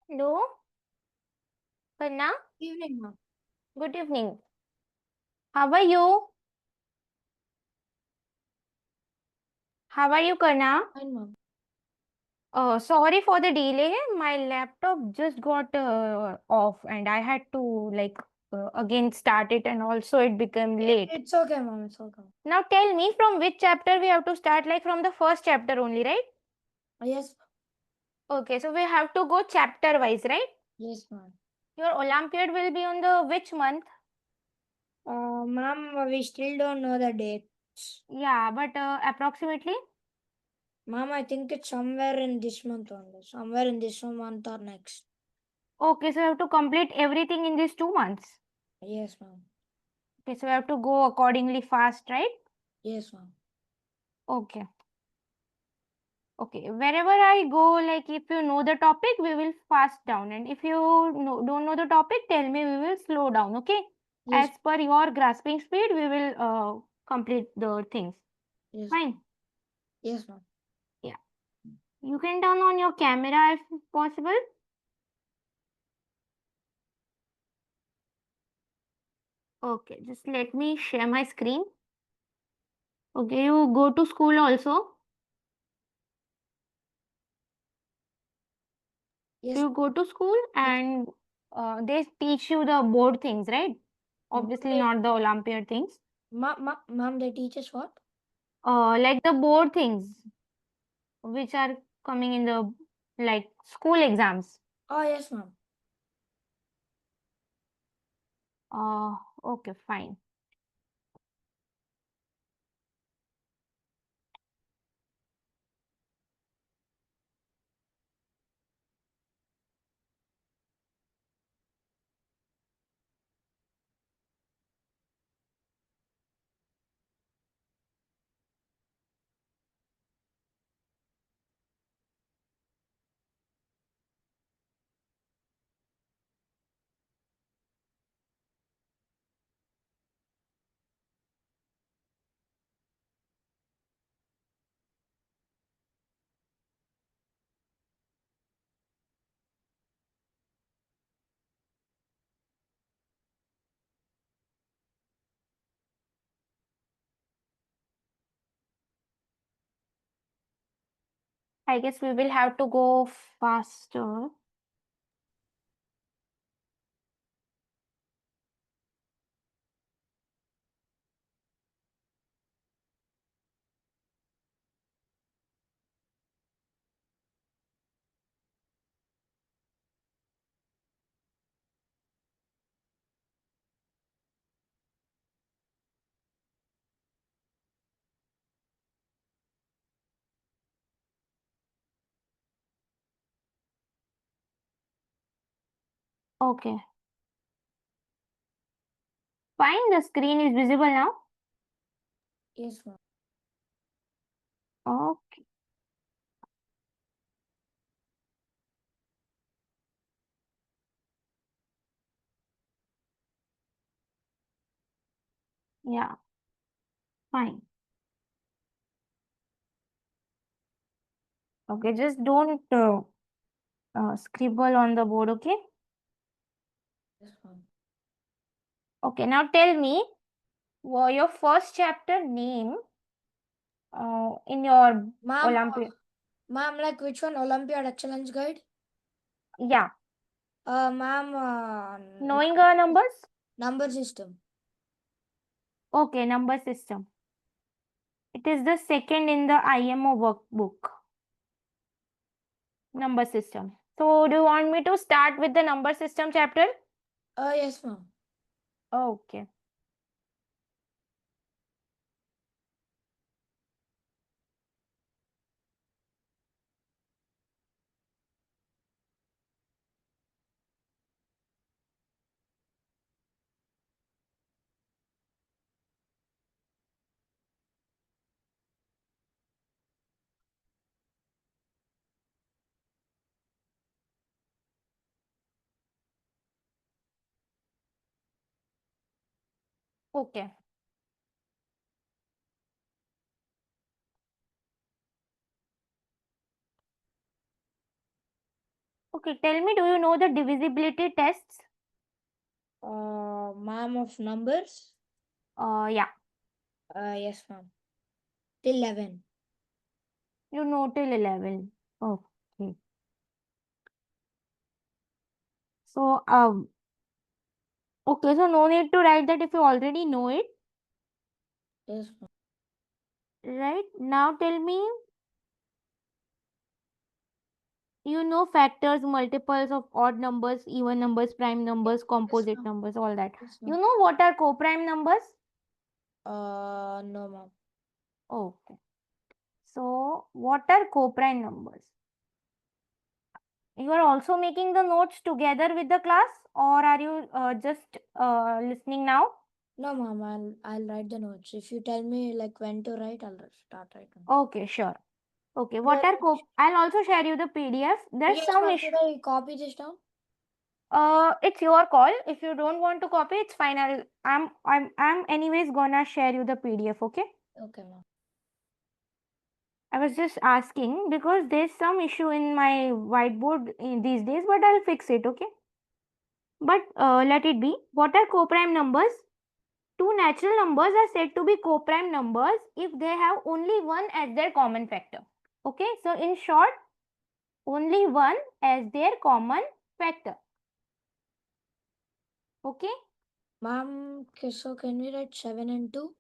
Hello, Karna. Evening, ma'am. Good evening. How are you? How are you, Karna? Fine, ma'am. Sorry for the delay. My laptop just got off, and I had to again start it, and also it became late. It's okay, ma'am. It's okay. Now tell me from which chapter we have to start, like from the first chapter only, right? Yes, Okay, so we have to go chapter wise, right? yes, ma'am. Your Olympiad will be on the which month? Ma'am, we still don't know the dates. Yeah, but approximately. Ma'am, I think it's somewhere in this month only. Somewhere in this month or next. Okay, so we have to complete everything in these 2 months. Yes, ma'am. Okay, so we have to go accordingly fast, right? Yes, ma'am. Okay. Okay. Wherever I go, like if you know the topic, we will fast down. And if you don't know the topic, tell me, we will slow down. Okay. Yes, As per your grasping speed, we will complete the things. yes, Fine. yes, ma'am. Yeah. You can turn on your camera if possible. Okay. Just let me share my screen. Okay. You go to school also. Yes, You go to school yes. and they teach you the board things, right? Ma'am, Obviously not the Olympiad things. ma'am, they teach us what? Like the board things which are coming in the like school exams. Oh, yes, ma'am. Uh, okay, fine. I guess we will have to go faster. Okay, fine. The screen is visible now. Yes, ma'am. Okay, yeah, fine. Okay, just don't scribble on the board, okay? Yes, ma'am. Okay, now tell me your first chapter name in your Ma'am, Olympiad. ma'am, like which one? Olympiad Excellence Guide? Yeah, Ma'am, knowing numbers. number system. Okay, number system. It is the second in the IMO workbook, number system. So, do you want me to start with the number system chapter? Yes, ma'am. Okay. Okay. Okay, Okay, tell me, do you know the divisibility tests? Ma'am of numbers? Yeah, Yes, ma'am. Till 11. you know till 11. Okay. So, okay, so no need to write that if you already know it. Yes, ma'am. Right? Now tell me, you know factors, multiples of odd numbers, even numbers, prime numbers, composite ma'am. numbers, all that. Yes, You ma'am. know what are co-prime numbers? No, ma'am. Okay. So, what are co-prime numbers? You are also making the notes together with the class, or are you just listening now? No, ma'am. I'll write the notes. If you tell me like when to write, I'll start writing. Okay, sure. Okay, what Should are I- I'll also share you the PDF. There's Yes, some ma'am. issue. Should I copy this down? It's your call. If you don't want to copy, it's fine. I'm anyways gonna share you the PDF. Okay. Okay, ma'am. I was just asking because there's some issue in my whiteboard in these days, but I'll fix it. Okay. But let it be. What are co-prime numbers? Two natural numbers are said to be co-prime numbers if they have only one as their common factor. Okay, so in short, only one as their common factor. Okay, Ma'am, so can we write 7 and 2?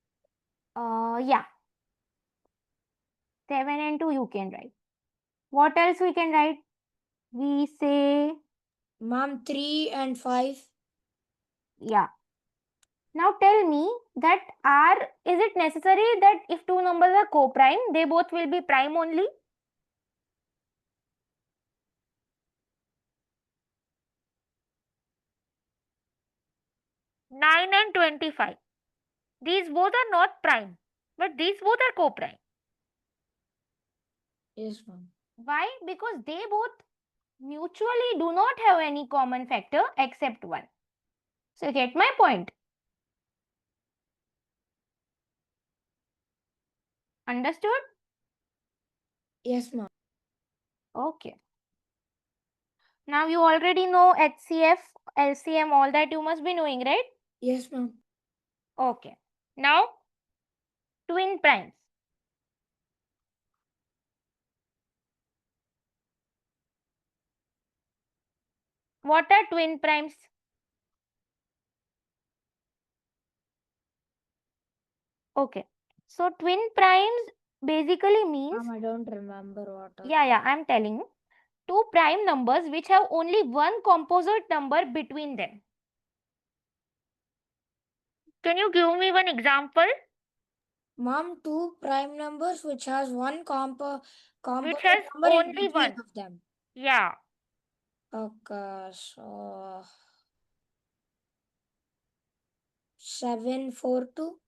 yeah, 7 and 2 you can write. What else we can write? We say, Ma'am, 3 and 5? yeah. Now tell me that is it necessary that if two numbers are co-prime, they both will be prime only? Nine and 25. These both are not prime, but these both are co-prime. Yes, ma'am. Why? Because they both mutually do not have any common factor except one. So you get my point. Understood? Yes, ma'am. Okay. Now you already know HCF, LCM, all that you must be knowing, right? Yes, ma'am. Okay. Now, twin primes. What are twin primes? Okay. So twin primes basically means, Ma'am, I don't remember what are. yeah, I'm telling you. Two prime numbers which have only one composite number between them. Can you give me one example? Ma'am, two prime numbers which has one Which composite has number in only between one. of them. Yeah. Okay, so 742.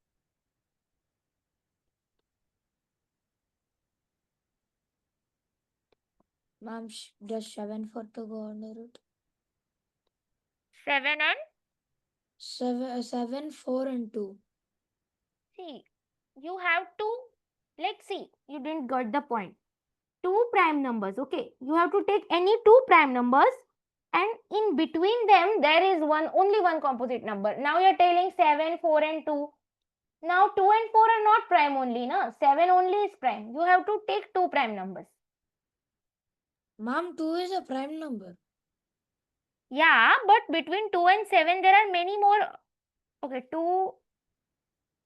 Ma'am, does 742 go under it? 7 and 7, 4 and 2. see. You have to, like, see, you didn't get the point. Two prime numbers, okay? You have to take any two prime numbers and in between them there is only one composite number. Now you're telling 7, 4 and 2. Now 2 and 4 are not prime only, no? 7 only is prime. You have to take two prime numbers. Ma'am, 2 is a prime number. Yeah, but between 2 and 7 there are many more. Okay, 2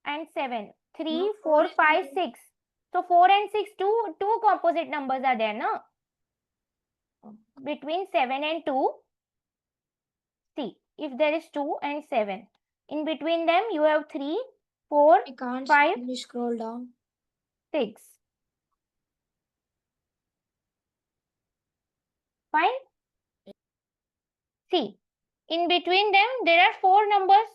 and 7. 3, Ma'am, 4 4, is 5, prime. 6. So 4 and 6, two composite numbers are there, no? Between 7 and 2. See, if there is 2 and 7. In between them you have 3, 4, I can't 5, see. Please scroll down. 6. Fine? See, in between them there are 4 numbers.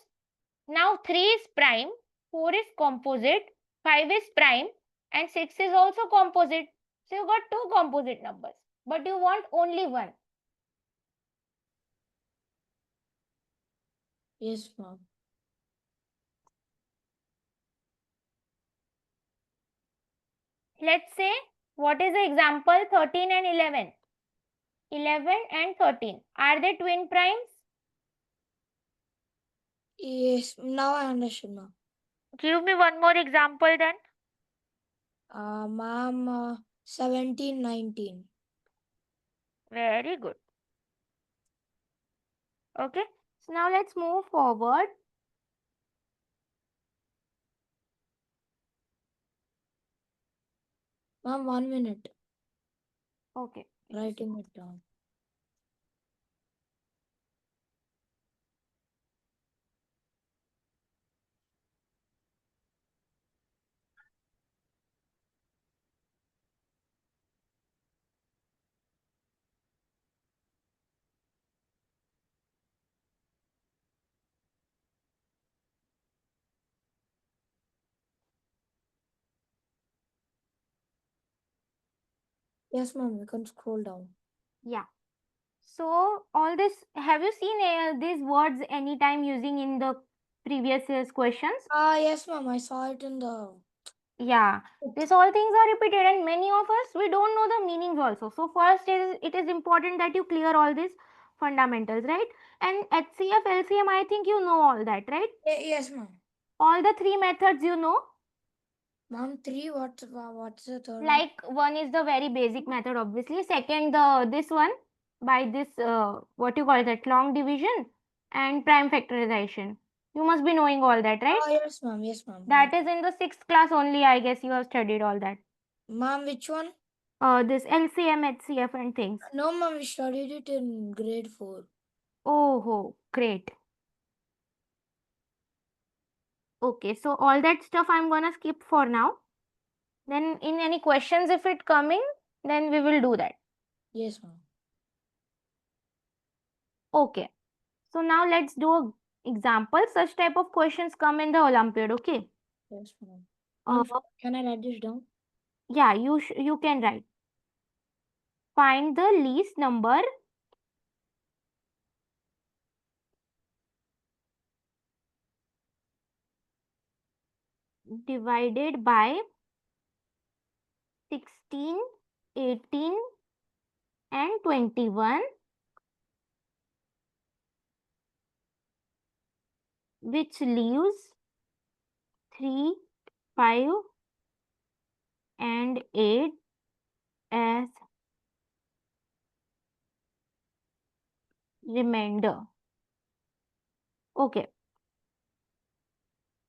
Now 3 is prime, 4 is composite, 5 is prime and 6 is also composite. So you got two composite numbers, but you want only one. Yes, ma'am. Let's say, what is the example? 13 and 11. 11 and 13. Are they twin primes? Yes, now I understand, ma'am. Give me one more example then. Ma'am, 17, 19. Very good. Okay. So now let's move forward. Ma'am, 1 minute. Okay. Writing it down. Yes, ma'am, you can scroll down. Yeah. So all this, have you seen these words anytime using in the previous year's questions? Yes, ma'am, I saw it in the. Yeah. These all things are repeated and many of us, we don't know the meanings also. So first it is important that you clear all these fundamentals, right? And HCF, LCM, I think you know all that, right? Yes, ma'am. All the three methods you know. Ma'am, 3, what's the third one? Like one is the very basic method, obviously. Second, the this one by this what you call that long division and prime factorization. You must be knowing all that, right? Yes, ma'am, yes, ma'am. That is in the sixth class only. I guess you have studied all that. Ma'am, which one? This LCM, HCF, and things. No, ma'am, we studied it in grade 4. Oh, great. Okay, so all that stuff I'm gonna skip for now. Then in any questions if it coming, then we will do that. Yes, ma'am. Okay. So now let's do a example. Such type of questions come in the Olympiad. Okay. Yes, ma'am. Uh, Ma'am, can I write this down? yeah, you can write. Find the least number divided by 16, 18, and 21, which leaves 3, 5, and 8 as remainder. Okay.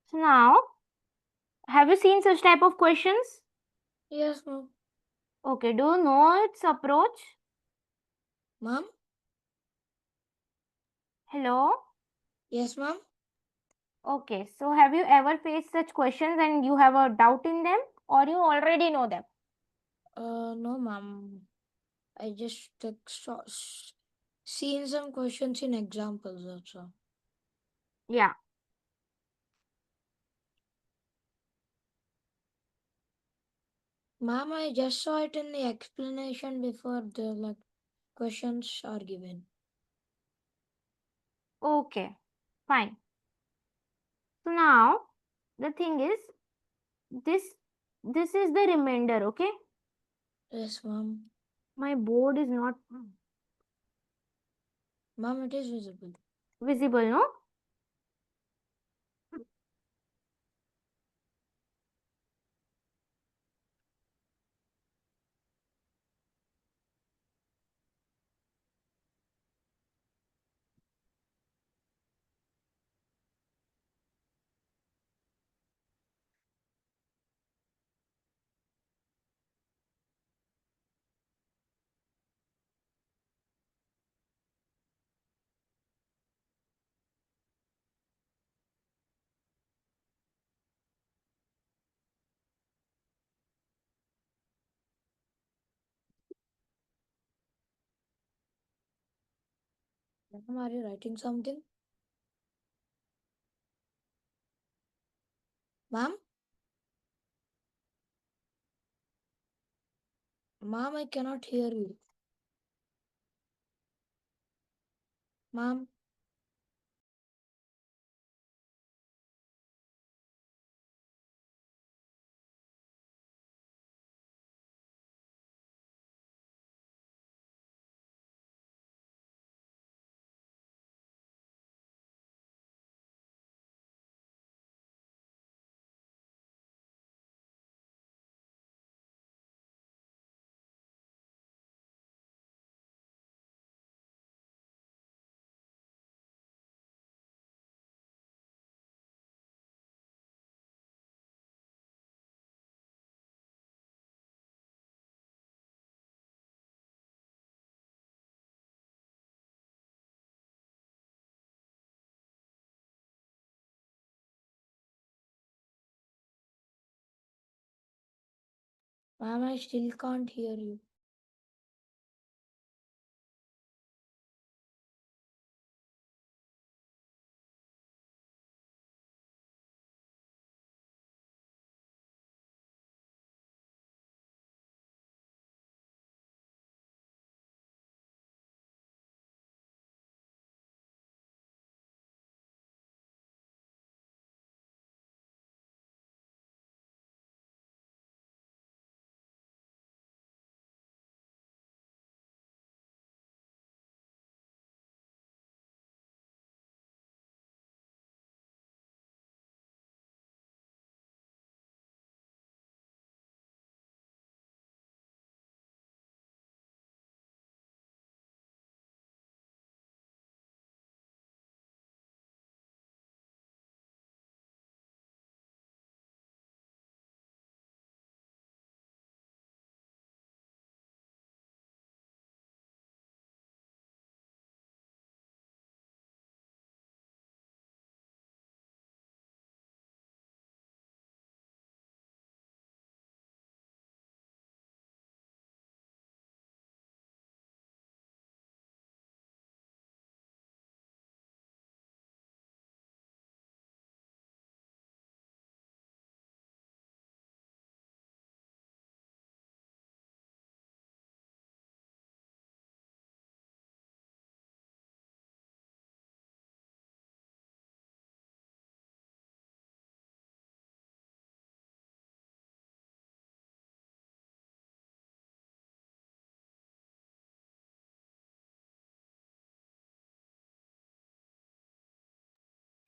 So now, have you seen such type of questions? Yes, ma'am. Okay. Do you know its approach? Ma'am? Hello? Yes, ma'am. Okay. So have you ever faced such questions and you have a doubt in them or you already know them? No, ma'am. I just seen some questions in examples also. Yeah. Ma'am, I just saw it in the explanation before the questions are given. Okay. Fine. So now the thing is this this is the remainder, okay? Yes, ma'am. My board is not Ma'am, it is visible. visible, no? Ma'am, are you writing something? Ma'am? Ma'am, I cannot hear you. Ma'am? Ma'am, I still can't hear you.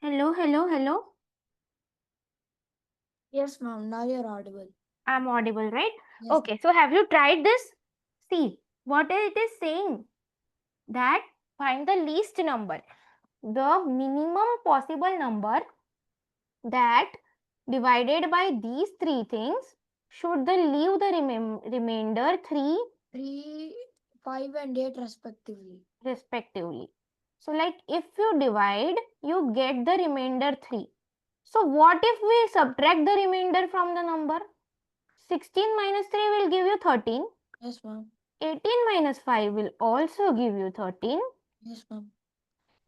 Hello, hello, hello. Yes, ma'am. Now you're audible. I'm audible, right? Yes. Okay, so have you tried this? See, what it is saying that find the least number, the minimum possible number that divided by these three things should the leave the remainder 3 3, 5, and 8 respectively. respectively. So like if you divide, you get the remainder 3. So what if we subtract the remainder from the number? 16 minus 3 will give you 13. Yes, ma'am. 18 minus 5 will also give you 13. Yes, ma'am.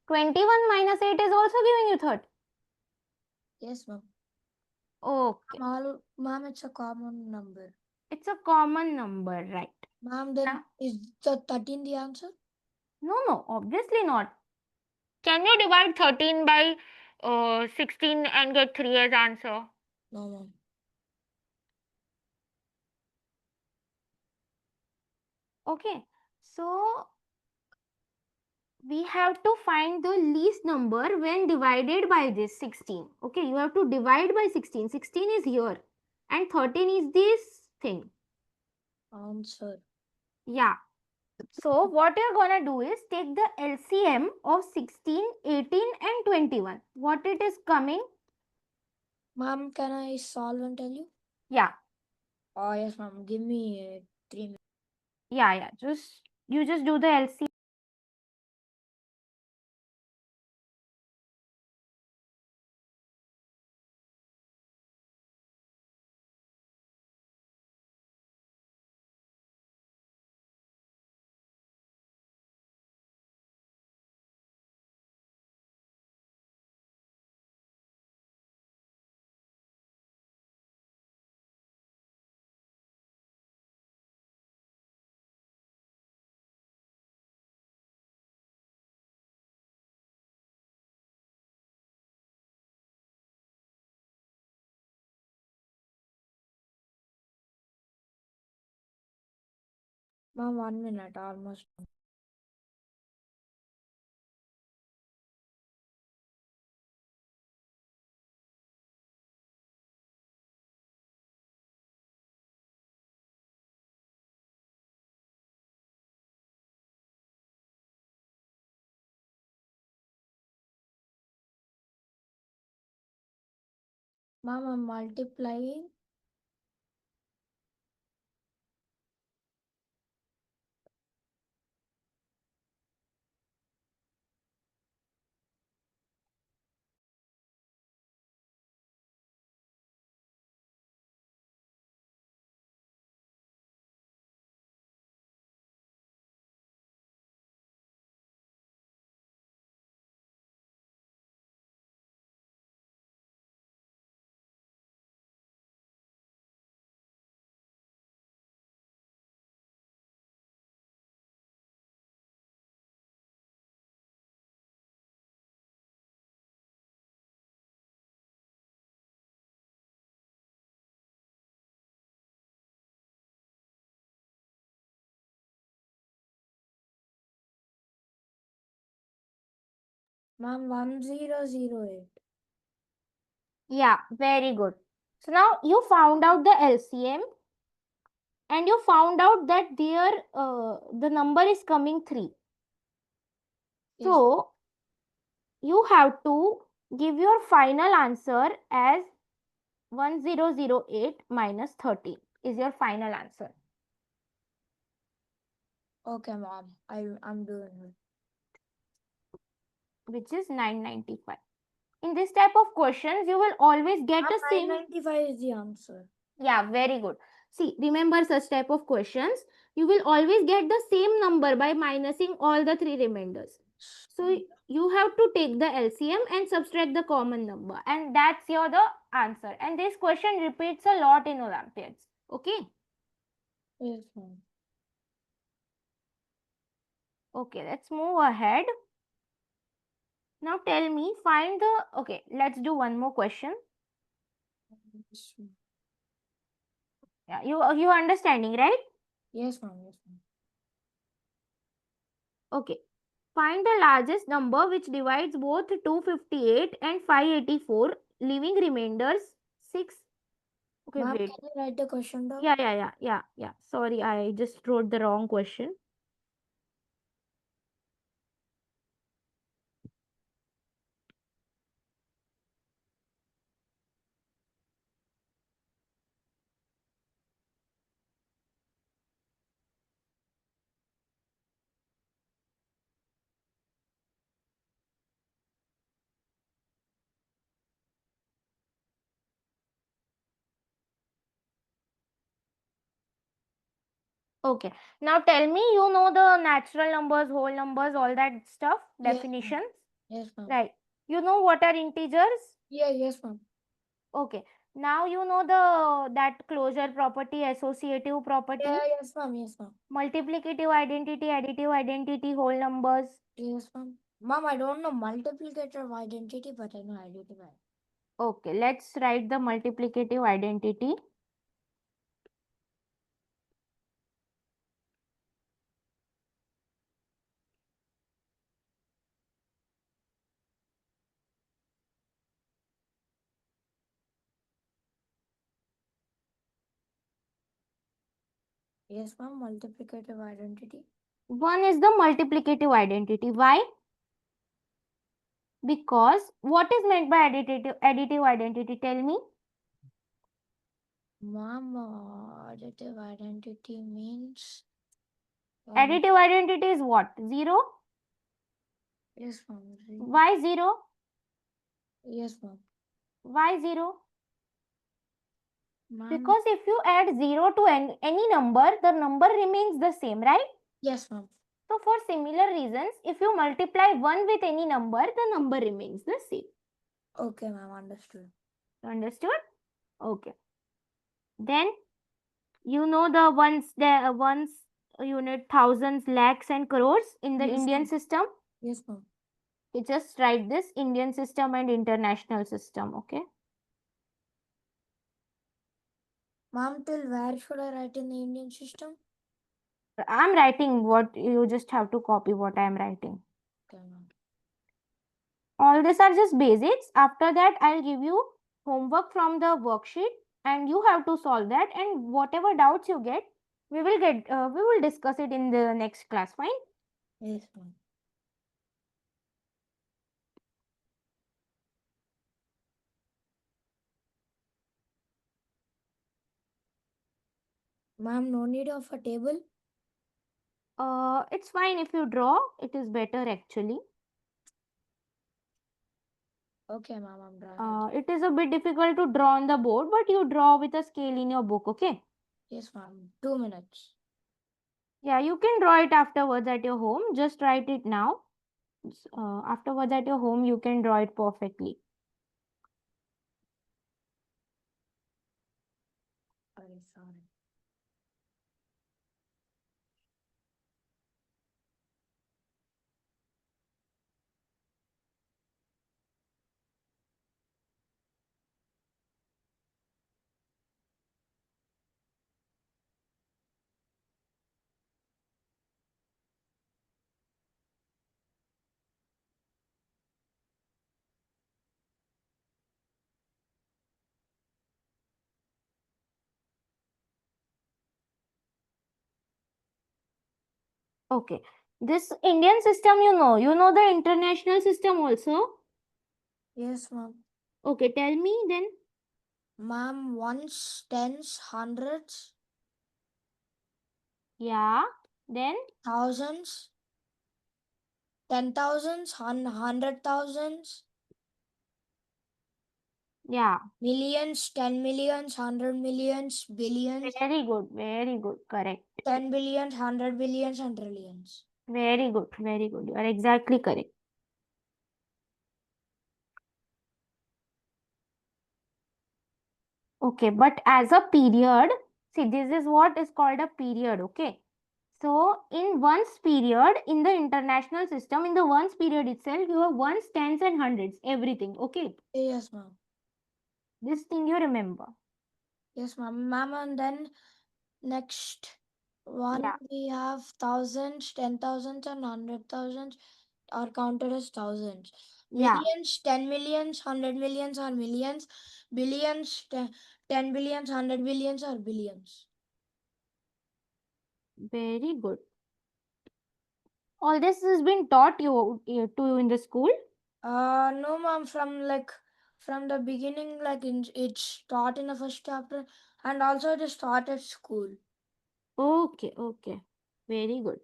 21 minus 8 is also giving you 30. Yes, ma'am. Okay. Ma'am, it's a common number. It's a common number, right? Ma'am, then Now, is the 13 the answer? no, obviously not. Can you divide 13 by 16 and get 3 as answer? No, ma'am. Okay. So, we have to find the least number when divided by this 16. Okay, you have to divide by 16. 16 is here and 13 is this thing. Answer. Yeah. So what you're gonna do is take the LCM of 16, 18 and 21. What it is coming? Ma'am, can I solve and tell you? Yeah, Oh, yes, ma'am. Give me 3 minutes. yeah. You just do the LCM. Ma'am, 1 minute, almost. Ma'am, I'm multiplying. Ma'am, 1008. Yeah, very good. So now you found out the LCM and you found out that there the number is coming 3. Yes. So you have to give your final answer as 1008 minus 30 is your final answer. Okay, ma'am. I'm doing it. Which is 995. In this type of questions, you will always get Ma'am, the same. 995 is the answer. Yeah, very good. See, remember such type of questions. You will always get the same number by minusing all the 3 remainders. So you have to take the LCM and subtract the common number, and that's your the answer. And this question repeats a lot in Olympiads. Okay. Yes, ma'am. Okay, let's move ahead. Now tell me, find the. Okay, let's do one more question. Yes, ma'am. Yeah, you understanding, right? Yes, ma'am. Yes, ma'am. Okay. Find the largest number which divides both 258 and 584, leaving remainders 6. Okay, Ma'am, wait. can you write the question down? Yeah. Sorry, I just wrote the wrong question. Okay. Now tell me, you know the natural numbers, whole numbers, all that stuff, Yes, ma'am. definitions, Yes, ma'am. right? You know what are integers? Yeah, yes, ma'am. Okay. Now you know the that closure property, associative property, Yeah, yes, ma'am. Yes, ma'am. multiplicative identity, additive identity, whole numbers. Yes, ma'am. Ma'am, I don't know multiplicative identity, but I know additive. Okay, let's write the multiplicative identity. Yes, ma'am. Multiplicative identity. One is the multiplicative identity. Why? Because what is meant by additive identity? Tell me. Ma'am, additive identity means. Additive identity is what? 0? Yes, ma'am. Why 0? Yes, ma'am. Why 0? Ma'am. Because if you add 0 to any number, the number remains the same, right? Yes, ma'am. So for similar reasons, if you multiply 1 with any number, the number remains the same. Okay, ma'am. Understood. Understood? Okay. Then you know the ones unit thousands, lakhs and crores in the Yes, Indian ma'am. system. Yes, ma'am. You just write this Indian system and international system. Okay. Ma'am, till where should I write in the Indian system? I'm writing what you just have to copy what I'm writing. Okay, ma'am. All these are just basics. After that, I'll give you homework from the worksheet and you have to solve that. And whatever doubts you get, we will discuss it in the next class. Fine. Yes, ma'am. Ma'am, no need of a table? It's fine if you draw. It is better actually. Okay, ma'am. I'm drawing it. It is a bit difficult to draw on the board, but you draw with a scale in your book. Okay. Yes, ma'am. 2 minutes. Yeah, you can draw it afterwards at your home. Just write it now. Afterwards at your home, you can draw it perfectly. Sorry, sorry. Okay. This Indian system, you know the international system also? Yes, ma'am. Okay, tell me then. Ma'am, ones, tens, hundreds, Yeah. Then, thousands, 10,000s, 100,000s, yeah. millions, 10 millions, 100 millions, billions, Very good. Very good. Correct. 10 billions, 100 billions, and trillions. Very good. Very good. You are exactly correct. Okay, but as a period, see, this is what is called a period. Okay. So, in one's period, in the international system, in the one's period itself, you have ones, tens, and hundreds, everything. Okay. Yes, ma'am. This thing you remember. Yes, ma'am. Ma'am, and then next one Yeah. we have thousands, 10,000s, and 100,000s are counted as thousands. Yeah. Millions, 10 millions, 100 millions are millions. Billions, 10 billions, 100 billions are billions. Very good. All this has been taught to you in the school? No, ma'am. From the beginning, it's taught in the first chapter, and also it is taught at school. Okay, okay. Very good.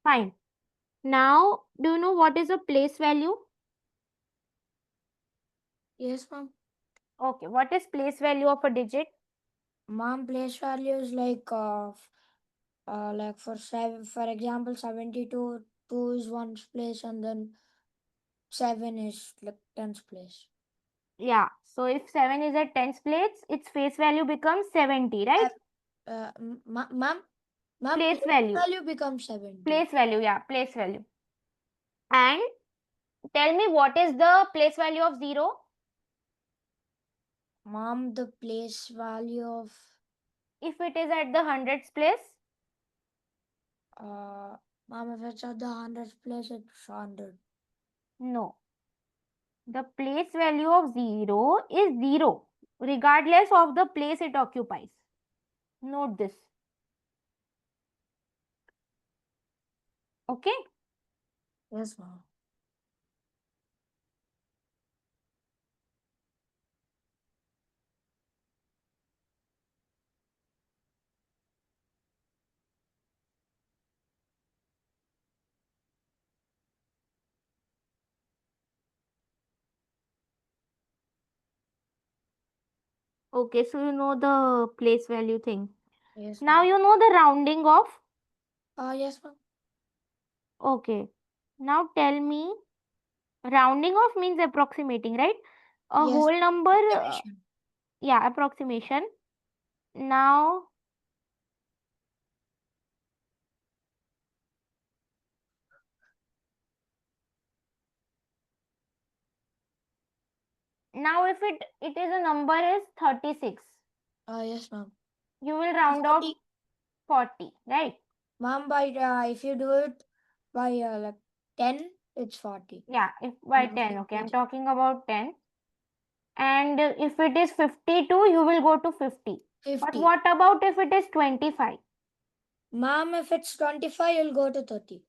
Fine. Now, do you know what is a place value? Yes, ma'am. Okay, what is place value of a digit? Ma'am, place value is like for example, 72, 2 is one's place, and then 7 is like tens place. Yeah. So if 7 is at tens place, its face value becomes 70, right? Ma'am, Place place value. value becomes 70. Place value, yeah, place value. And tell me what is the place value of 0? Ma'am, the place value of If it is at the hundreds place? uh ma'am, if it's at the hundreds place, it's 100. No. The place value of 0 is 0, regardless of the place it occupies. Note this. Okay? Yes, ma'am. Okay, so you know the place value thing. Yes, Now ma'am. you know the rounding off. Yes, ma'am. Okay. Now tell me, rounding off means approximating, right? A Yes, whole number, approximation. yeah, approximation. Now, now if it is a number is 36, Yes, ma'am. you will round off 40. 40, right? Ma'am, by if you do it by like 10, it's 40. Yeah, if by And by 10, 50, okay, I'm it's talking about 10. And if it is 52, you will go to 50. But 50. what about if it is 25? Ma'am, if it's 25, you'll go to 30.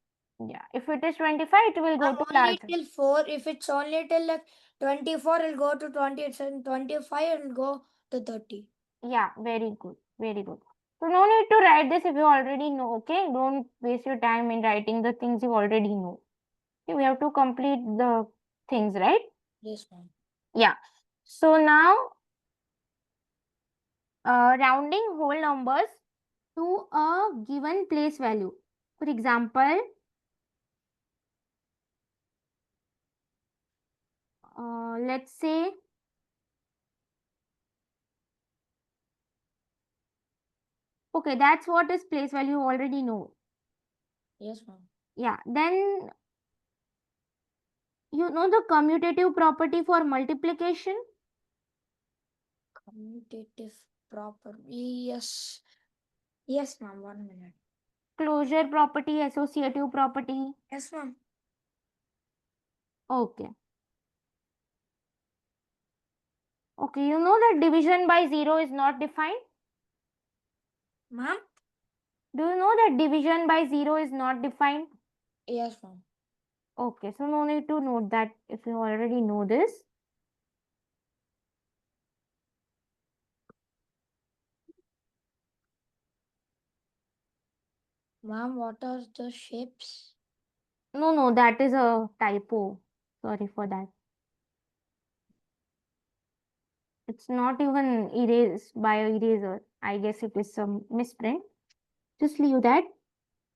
Yeah, if it is 25, it will go Ma'am, to only larger. till 4. If it's only till like 24, it'll go to 20. It's in 25, it'll go to 30. Yeah, very good, very good. So no need to write this if you already know, okay? Don't waste your time in writing the things you already know. Okay, we have to complete the things, right? Yes, ma'am. Yeah. So now, rounding whole numbers to a given place value. For example, let's say, okay, that's what is place value you already know. Yes, ma'am. Yeah. Then You know the commutative property for multiplication? Commutative property. Yes. Yes, ma'am. 1 minute. Closure property, associative property. Yes, ma'am. Okay. Okay, you know that division by 0 is not defined? Ma'am? Do you know that division by 0 is not defined? Yes, ma'am. Okay, so no need to note that if you already know this. Ma'am, what are the shapes? No, that is a typo. Sorry for that. It's not even erased by a eraser. I guess it is some misprint. Just leave that.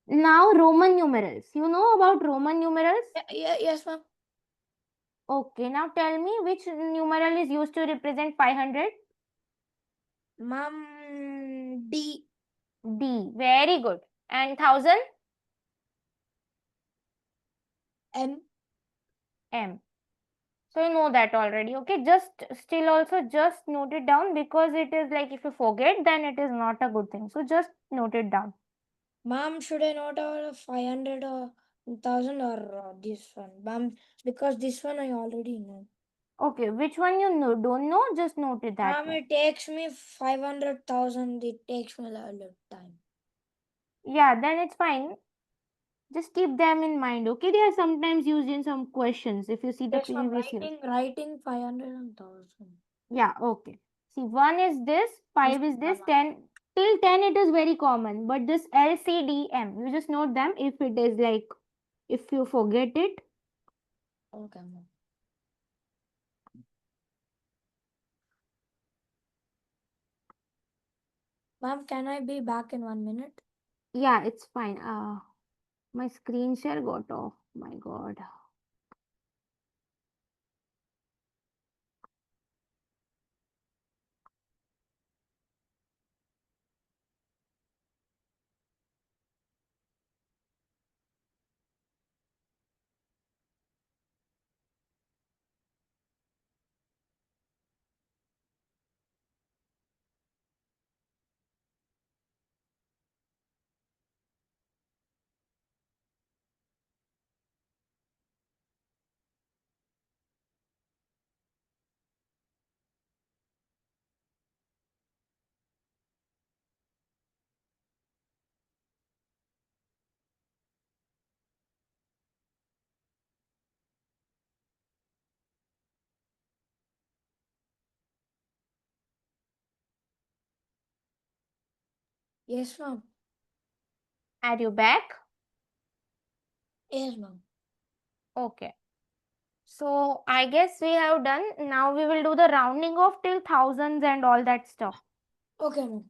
Now Roman numerals. You know about Roman numerals? Yes, ma'am. Okay, now tell me which numeral is used to represent 500? Ma'am, D. D. Very good. And 1000? M. M. So you know that already. Okay, just still also just note it down because it is like if you forget then it is not a good thing. So just note it down. Ma'am, should I note out 500 or 1000 or this one? Ma'am, because this one I already know. Okay, which one you know, don't know, just note it that Ma'am, one. it takes me 500,000. It takes me a lot of time. Yeah, then it's fine. Just keep them in mind. Okay, they are sometimes used in some questions if you see the Yes, ma'am. previous years. Writing 500 and 1000. Yeah, okay. See, 1 is this, Yes, 5 is this, ma'am. 10. Till 10 it is very common, but this LCDM, you just note them if it is like, if you forget it. Okay, ma'am. Ma'am, can I be back in 1 minute? Yeah, it's fine. My screen share got off. My God. Yes, ma'am. Are you back? Yes, ma'am. Okay. So I guess we have done. Now we will do the rounding off till thousands and all that stuff. Okay, ma'am.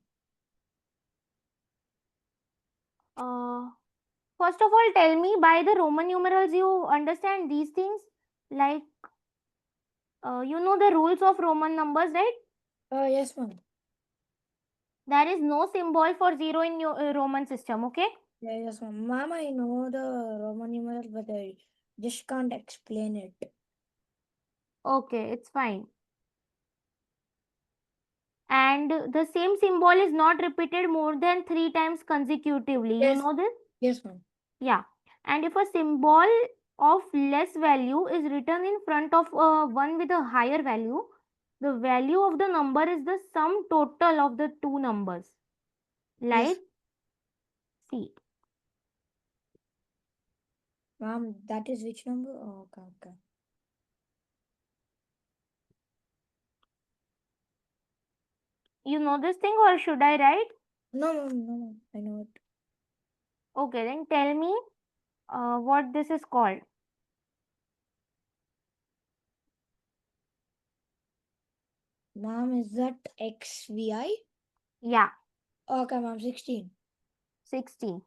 Uh, First of all, tell me by the Roman numerals you understand these things? Like, you know the rules of Roman numbers, right? Yes, ma'am. There is no symbol for zero in your Roman system, okay? Yeah, yes, ma'am. Ma'am, I know the Roman numerals, but I just can't explain it. Okay, it's fine. And the same symbol is not repeated more than 3 times consecutively. You Yes. know this? Yes, ma'am. Yeah. And if a symbol of less value is written in front of one with a higher value, the value of the number is the sum total of the two numbers. Yes. Like, see, Ma'am, that is which number? Oh, okay, okay. you know this thing or should I write? No, ma'am, no, ma'am. I know it. Okay, then tell me what this is called. Ma'am, is that XVI? Yeah, Okay, ma'am, 16. 16.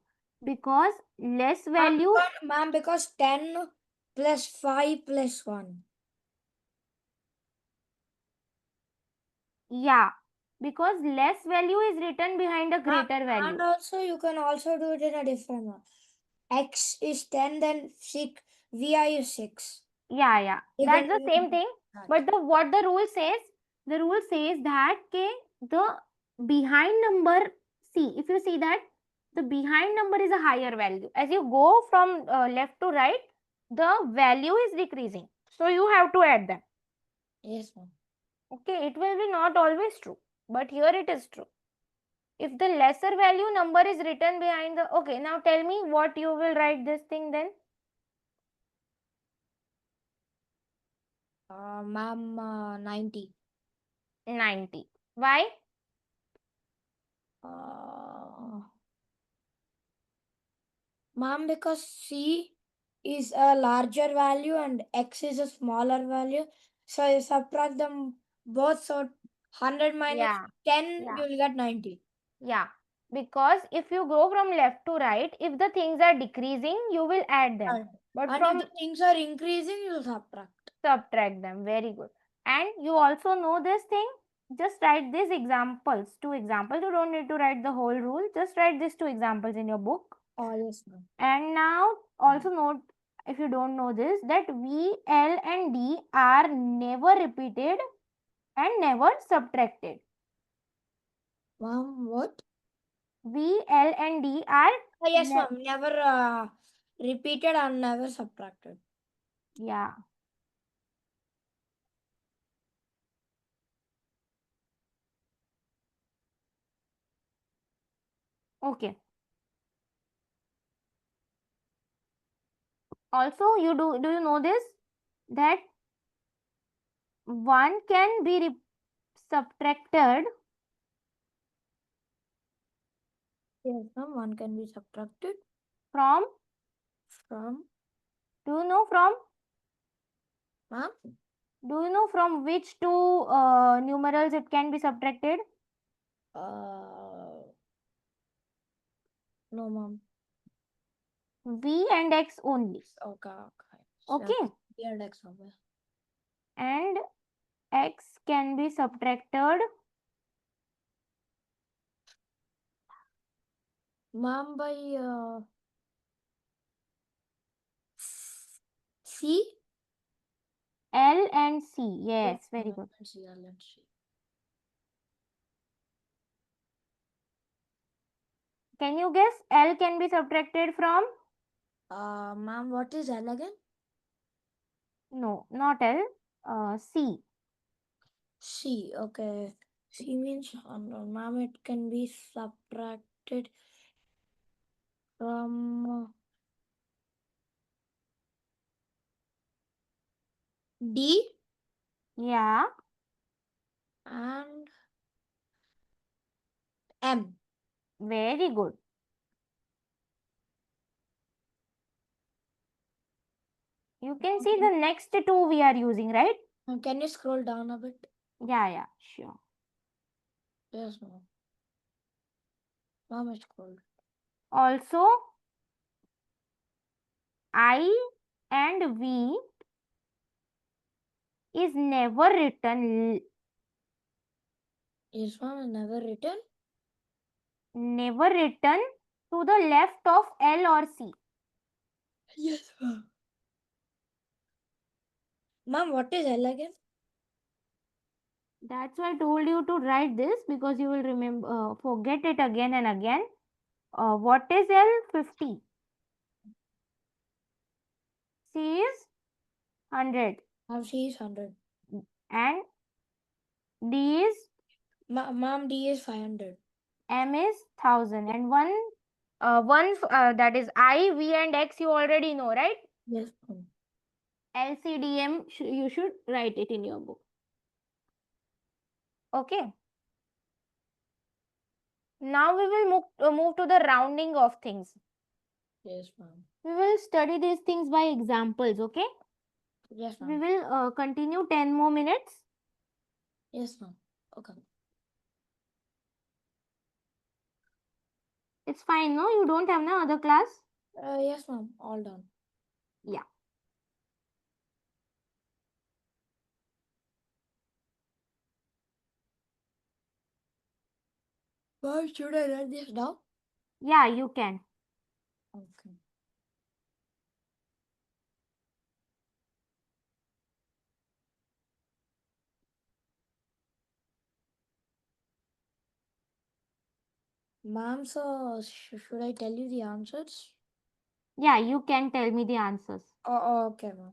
Because less Ma'am, value, because 10 plus 5 plus 1. yeah, because less value is written behind a Ma'am, greater and value. also you can also do it in a different way. X is 10, then 6, VI is 6. Yeah. You That's can the do same thing. that. But what the rule says that the behind number, see, if you see that the behind number is a higher value. As you go from left to right, the value is decreasing. So you have to add them. Yes, ma'am. Okay, it will be not always true, but here it is true. If the lesser value number is written behind the, okay, now tell me what you will write this thing then. Ma'am, 90. 90. Why? Ma'am, because C is a larger value and X is a smaller value. So you subtract them both. So 100 minus Yeah. 10, Yeah. you will get 90. Yeah, because if you go from left to right, if the things are decreasing, you will add them. And, But and if from the things are increasing, you will subtract. subtract them. Very good. And you also know this thing. Just write these examples, two examples. You don't need to write the whole rule. Just write these two examples in your book. Oh, yes, ma'am. And now also note, if you don't know this, that V, L and D are never repeated and never subtracted. Ma'am, what? V, L and D are Oh, yes, ma'am. Never repeated and never subtracted. yeah. Okay. Also, do you know this, that one can be subtracted Yes, ma'am. One can be subtracted from, from, do you know from, ma'am? from which two numerals it can be subtracted? No, ma'am. V and X only. Okay. Okay. Here, X over. And X can be subtracted Ma'am, by C? L and C. Yes, Yes, very ma'am. good. Let's see. Let's see. Can you guess L can be subtracted from? Ma'am, what is L again? No, not L. C. C. Okay. C means 100. Ma'am, it can be subtracted from D Yeah, and M. very good. You can see the next two we are using, right? Can you scroll down a bit? Yeah, sure. Yes, ma'am. Ma'am, I scrolled. Also, I and V is never written, Yes, ma'am, never written. to the left of L or C. Yes, ma'am. Ma'am, what is L again? That's why I told you to write this, because you will remember, forget it again and again. What is L? 50. C is 100. Ma'am, C is 100. And D is, Ma'am, D is 500. M is 1000. And one that is I, V and X you already know, right? Yes, ma'am. LCDM, you should write it in your book. Okay. Now we will move to the rounding of things. Yes, ma'am. We will study these things by examples, okay? Yes, We ma'am. will continue 10 more minutes. Yes, ma'am. Okay. It's fine, no? You don't have no other class? Yes, ma'am. All done. Yeah. Why should I write this down? Yeah, you can. Okay. Ma'am, so should I tell you the answers? Yeah, you can tell me the answers. Oh, okay, ma'am.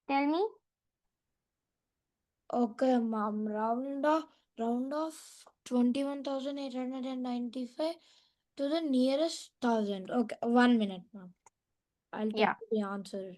Tell me. Okay, ma'am. Round off 21,895 to the nearest thousand. Okay, 1 minute, ma'am. I'll tell Yeah. you the answer.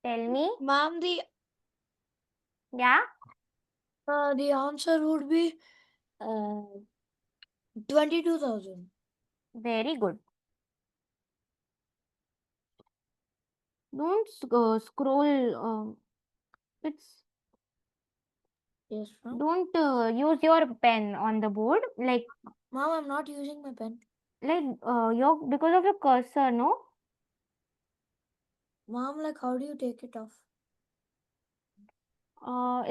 Tell me. Ma'am, Yeah. the answer would be uh, 22,000. Very good. Don't scroll. It's Yes, ma'am. don't use your pen on the board Ma'am, I'm not using my pen. your because of your cursor. No. Ma'am, like, how do you take it off?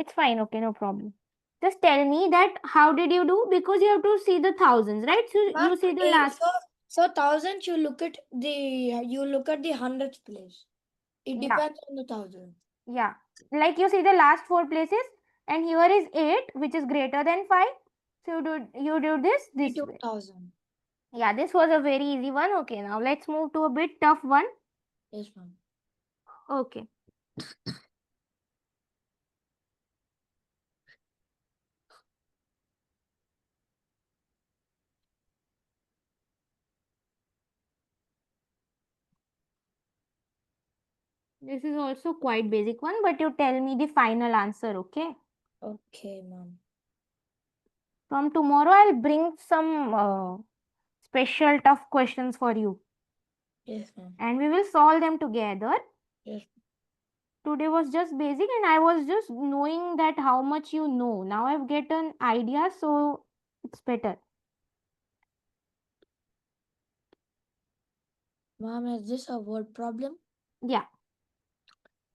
It's fine. Okay, no problem. Just tell me that how did you do? Because you have to see the thousands, right? So Ma'am, you see the last. so thousands, you look at the hundreds place. It Yeah, depends on the thousand. yeah. Like you see the last four places, and here is 8, which is greater than 5. So you do this way. 22,000. Yeah, this was a very easy one. Okay, now let's move to a bit tough one. Yes, ma'am. Okay. This is also quite basic one, but you tell me the final answer, okay? Okay, ma'am. From tomorrow, I'll bring some special tough questions for you, Yes, ma'am. and we will solve them together. Yes, Today was just basic, and I was just knowing that how much you know. Now I've get an idea, so it's better. ma'am, is this a word problem? Yeah,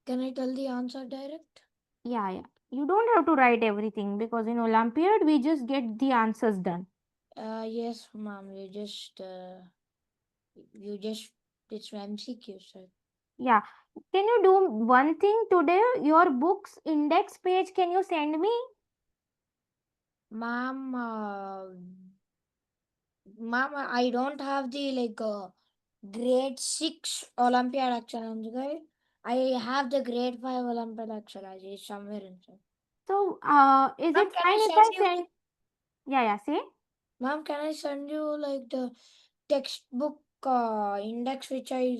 Can I tell the answer direct? yeah, yeah. You don't have to write everything because in Olympiad we just get the answers done. Yes, ma'am. You just, it's MCQ, sir. Yeah. Can you do one thing today? Your book's index page, can you send me? Ma'am, I don't have the grade 6 Olympiad actual guide. I have the grade 5 Olympiad actual is somewhere inside. So, is Ma'am, it fine if I send? Yeah, yeah, see? can I send you like the textbook index which I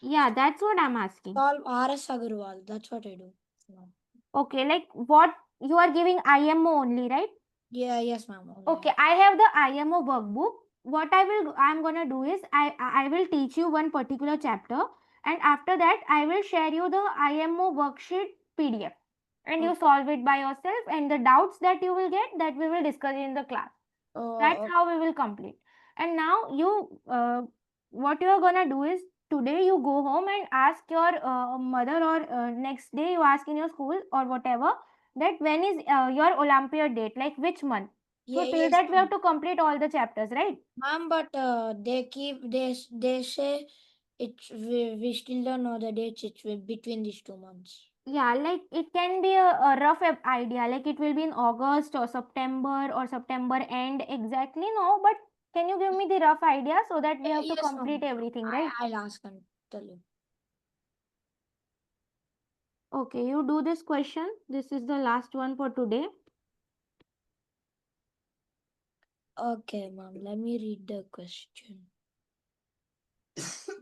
Yeah, that's what I'm asking. solve RS Agarwal. That's what I do. Ma'am. Okay, like what you are giving IMO only, right? Yeah, yes, ma'am. Okay, I have the IMO workbook. What I'm gonna do is I will teach you one particular chapter, and after that I will share you the IMO worksheet PDF, and you Okay. solve it by yourself. And the doubts that you will get, that we will discuss in the class. That's Uh, how we will complete. And now what you are gonna do is today you go home and ask your mother, or next day you ask in your school or whatever, that when is your Olympiad date, like which month. So yeah, till yes, that we have ma'am. to complete all the chapters, right? Ma'am, but they say we still don't know the dates. It's between these 2 months. Yeah, like it can be a rough idea, like it will be in August or September end exactly. No, but can you give me the rough idea so that we have to Yes, complete ma'am. everything, right? I'll ask and tell you. Okay, you do this question. This is the last one for today. Okay, ma'am. Let me read the question.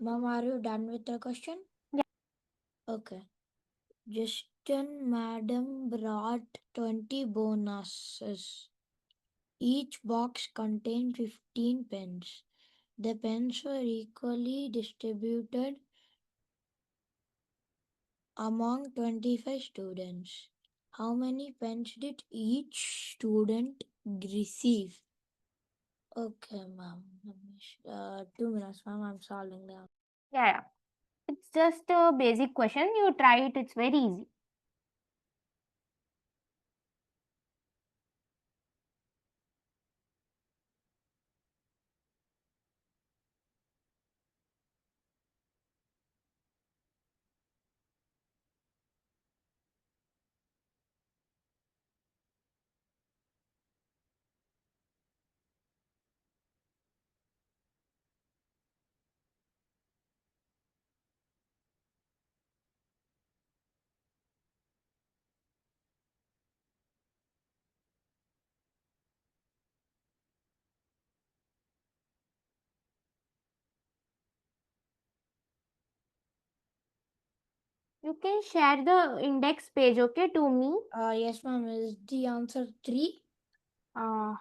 Ma'am, are you done with the question? Yeah. Okay. Justin Madam brought 20 bonuses. Each box contained 15 pens. The pens were equally distributed among 25 students. How many pens did each student receive? Okay, ma'am. 2 minutes, ma'am. I'm solving now. Yeah. It's just a basic question. You try it. It's very easy. You can share the index page, okay, to me. Yes, ma'am. Is the answer 3? Uh,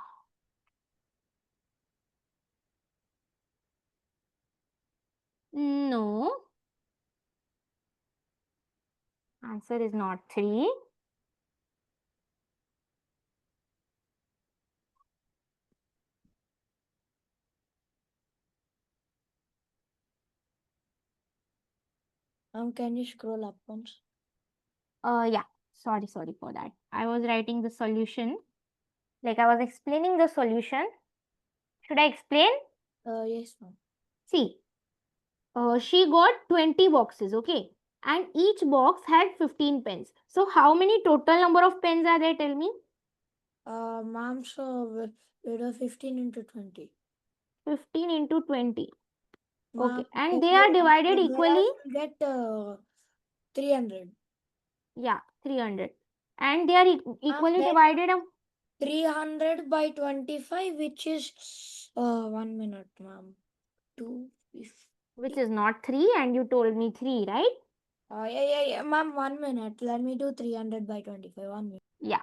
no. Answer is not 3. Can you scroll up once? Yeah. Sorry for that. I was writing the solution. Like I was explaining the solution. Should I explain? Yes, ma'am. See, she got 20 boxes, okay? And each box had 15 pens. So how many total number of pens are there? Tell me. Ma'am, so we do 15 into 20. 15 into 20. Ma'am, Okay. And they are divided they equally. will get 300. Yeah, 300. And they are equally Then divided. 300 by 25, which is 1 minute, ma'am. 250. Which is not 3, and you told me 3, right? Yeah, ma'am. 1 minute. Let me do 300 by 25. 1 minute. Yeah.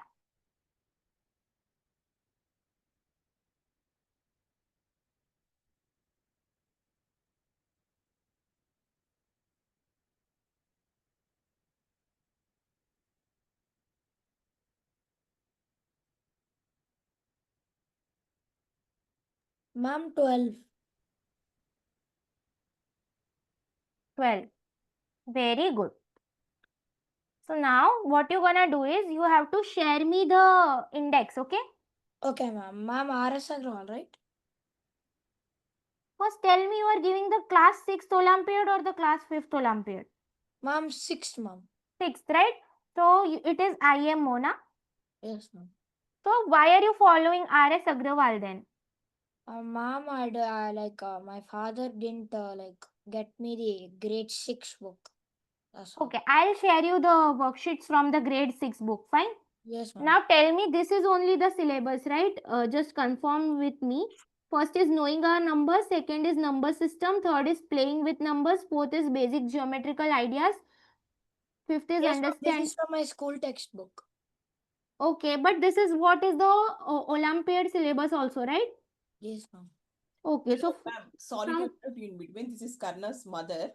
Ma'am, 12. 12. Very good. So now what you're gonna do is you have to share me the index, okay? Okay, ma'am. Ma'am, RS Agrawal, right? First tell me you are giving the class 6th Olympiad or the class 5th Olympiad? Ma'am, 6th, ma'am. 6th, right? So it is IMO, na? Yes, ma'am. So why are you following RS Agrawal then? Ma'am, my father didn't get me the grade 6 book. That's all. Okay, I'll share you the worksheets from the grade 6 book, fine? Yes, ma'am. Now tell me, this is only the syllabus, right? Just confirm with me. First is knowing our numbers, second is number system, third is playing with numbers, fourth is basic geometrical ideas, fifth is Yes, ma'am. This understand. is from my school textbook. Okay, but this is what is the Olympiad syllabus also, right? Yes, ma'am. Okay, so Hello, ma'am. Sorry to interrupt you in between. This is Karna's mother.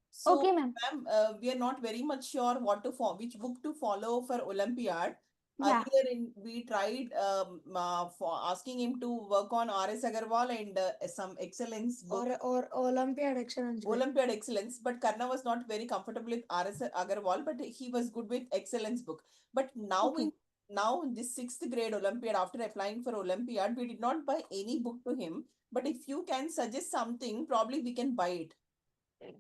So, okay, ma'am. ma'am, we are not very much sure which book to follow for Olympiad. Yeah. Earlier, we tried for asking him to work on R.S. Agarwal and some excellence book, Or Olympiad Excellence Grade. Olympiad excellence. But Karna was not very comfortable with R.S. Agarwal, but he was good with excellence book. But Okay. now in this sixth grade Olympiad, after applying for Olympiad, we did not buy any book to him. But if you can suggest something, probably we can buy it.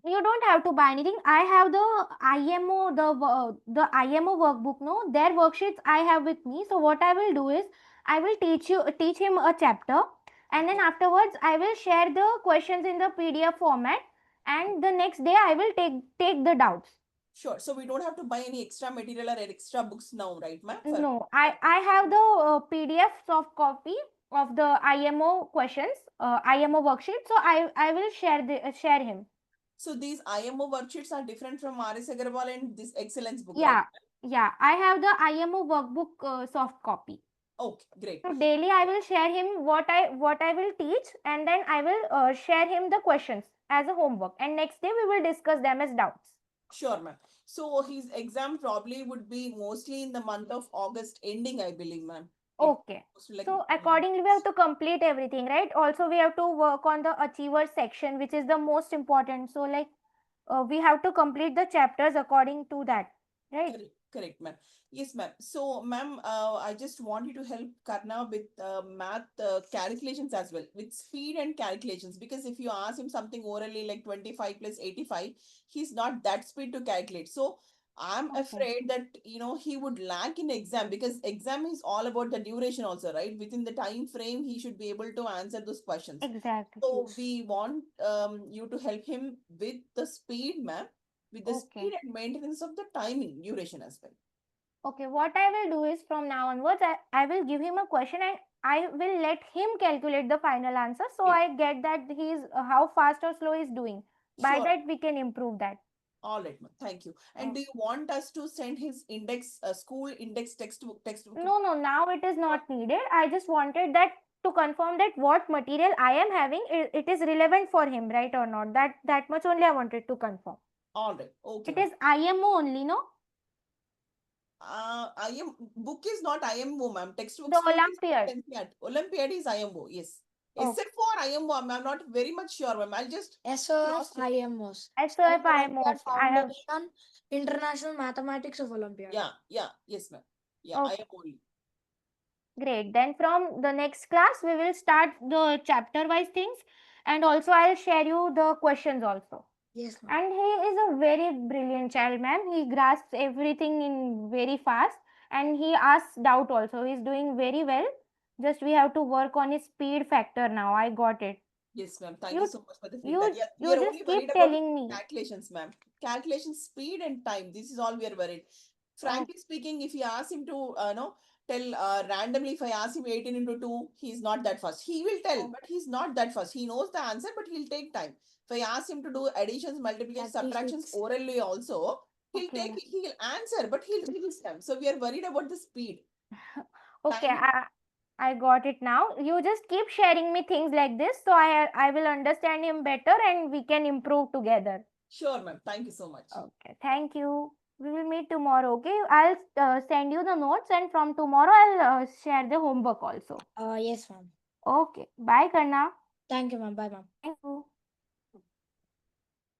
You don't have to buy anything. I have the IMO, the IMO workbook. No, their worksheets I have with me. So what I will do is I will teach him a chapter, and then Okay. afterwards I will share the questions in the PDF format, and the next day I will take the doubts. Sure. So we don't have to buy any extra material or extra books now, right, ma'am? For No, I have the PDF soft copy of the IMO questions, IMO worksheet. So I will share him. so these IMO worksheets are different from R.S. Agarwal and this excellence book, right? Yeah, yeah. I have the IMO workbook soft copy. Okay, great. So daily I will share him what I will teach, and then I will share him the questions as a homework. And next day we will discuss them as doubts. Sure, ma'am. So his exam probably would be mostly in the month of August ending, I believe, ma'am. Okay. Like, So accordingly, we have to complete everything, right? Also, we have to work on the achievers section, which is the most important. So, like, we have to complete the chapters according to that, right? correct, ma'am. Yes, ma'am. So, ma'am, I just want you to help Karna with math calculations as well, with speed and calculations. Because if you ask him something orally like 25 plus 85, he's not that speed to calculate. So, I'm Okay. afraid that he would lack in exam, because exam is all about the duration also, right? Within the time frame, he should be able to answer those questions. Exactly. So we want you to help him with the speed, ma'am, with the Okay. speed and maintenance of the timing duration as well. Okay. What I will do is from now onwards, I will give him a question and I will let him calculate the final answer. So Okay. I get that he's how fast or slow he's doing. By Sure. that, we can improve that. All right, ma'am. Thank you. And Oh. do you want us to send his index, school index textbook? No, no, now it is not needed. I just wanted that to confirm that what material I am having, it is relevant for him, right or not. That much only I wanted to confirm. All right. Okay, It ma'am. is IMO only, no? Book is not IMO, ma'am. Textbook The school Olympiad. is Olympiad is IMO. Yes. Oh, Except for IMO, I'm not very much sure, ma'am. I'll just SOF cross check. IMOs. SOF IMO. Olympiad Okay, I have. Foundation, International Mathematics of Olympiad. Yeah. Yes, ma'am. Yeah, Okay, IMO only. great. Then from the next class, we will start the chapter wise things, and also I'll share you the questions also. Yes, ma'am. And he is a very brilliant child, ma'am. He grasps everything in very fast and he asks doubt also. He's doing very well. Just we have to work on his speed factor now. I got it. Yes, ma'am. Thank you You so much for the feedback. you Yeah, we you are only just worried keep about telling me. calculations, ma'am. Calculation speed and time. This is all we are worried. Oh, Frankly speaking, if you ask him to, tell randomly, if I ask him 18 into 2, he's not that fast. He will tell, oh, but he's not that fast. He knows the answer, but he'll take time. If I ask him to do additions, multiplications, subtractions Statistics. orally also, okay. he'll answer, but he'll take his time. So we are worried about the speed. Okay, Timing. I got it now. You just keep sharing me things like this so I will understand him better and we can improve together. Sure, ma'am. Thank you so much. Okay, thank you. We will meet tomorrow, okay? I'll send you the notes and from tomorrow I'll share the homework also. Yes, ma'am. Okay, bye Karna. Thank you, ma'am. Bye, ma'am. Thank you.